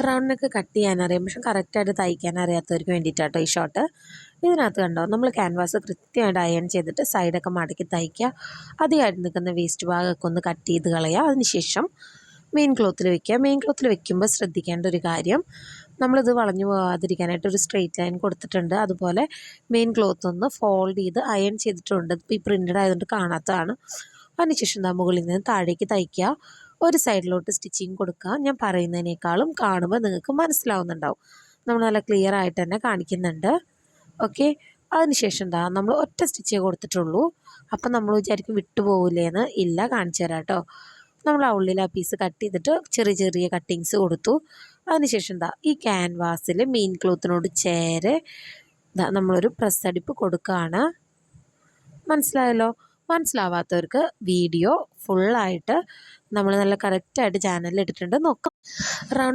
Round neck cut ചെയ്യാനറിയാം, പക്ഷെ കറക്റ്റായിട്ട് തയ്ക്കാൻ അറിയാത്തവർക്ക് വേണ്ടിയിട്ടാട്ടോ ഈ ഷോട്ട്. ഇതിനകത്ത് കണ്ടോ, നമ്മൾ ക്യാൻവാസ് കൃത്യമായിട്ട് അയൺ ചെയ്തിട്ട് സൈഡൊക്കെ മടക്കി തയ്ക്കുക. അധികമായിട്ട് നിൽക്കുന്ന വേസ്റ്റ് ഭാഗമൊക്കെ ഒന്ന് കട്ട് ചെയ്ത് കളയുക. അതിനുശേഷം മെയിൻ ക്ലോത്തിൽ വെക്കുക. മെയിൻ ക്ലോത്തിൽ വെക്കുമ്പോൾ ശ്രദ്ധിക്കേണ്ട ഒരു കാര്യം, നമ്മളിത് വളഞ്ഞു പോകാതിരിക്കാനായിട്ട് ഒരു സ്ട്രെയിറ്റ് ലൈൻ കൊടുത്തിട്ടുണ്ട്. അതുപോലെ മെയിൻ ക്ലോത്ത് ഒന്ന് ഫോൾഡ് ചെയ്ത് അയൺ ചെയ്തിട്ടുണ്ട്. ഇപ്പോൾ ഈ പ്രിൻ്റഡ് ആയതുകൊണ്ട് കാണാത്തതാണ്. അതിനുശേഷം മുകളിൽ നിന്ന് താഴേക്ക് തയ്ക്കുക. ഒരു സൈഡിലോട്ട് സ്റ്റിച്ചിങ് കൊടുക്കുക. ഞാൻ പറയുന്നതിനേക്കാളും കാണുമ്പോൾ നിങ്ങൾക്ക് മനസ്സിലാവുന്നുണ്ടാവും. നമ്മൾ നല്ല ക്ലിയർ ആയിട്ട് തന്നെ കാണിക്കുന്നുണ്ട്. ഓക്കെ. അതിനുശേഷം നമ്മൾ ഒറ്റ സ്റ്റിച്ചേ കൊടുത്തിട്ടുള്ളൂ. അപ്പം നമ്മൾ വിചാരിക്കും വിട്ടുപോകില്ലേന്ന്. ഇല്ല, കാണിച്ചു തരാം കേട്ടോ. നമ്മൾ ആ ഉള്ളിൽ ആ പീസ് കട്ട് ചെയ്തിട്ട് ചെറിയ ചെറിയ കട്ടിങ്സ് കൊടുത്തു. അതിനുശേഷം ഈ ക്യാൻവാസിൽ മെയിൻ ക്ലോത്തിനോട് ചേരെ നമ്മളൊരു പ്രസ് അടിപ്പ് കൊടുക്കുകയാണ്. മനസ്സിലായല്ലോ? മനസ്സിലാവാത്തവർക്ക് വീഡിയോ ഫുള്ളായിട്ട് നമ്മൾ നല്ല കറക്റ്റായിട്ട് ചാനലിൽ ഇട്ടിട്ടുണ്ട്, നോക്കാം. റൗണ്ട്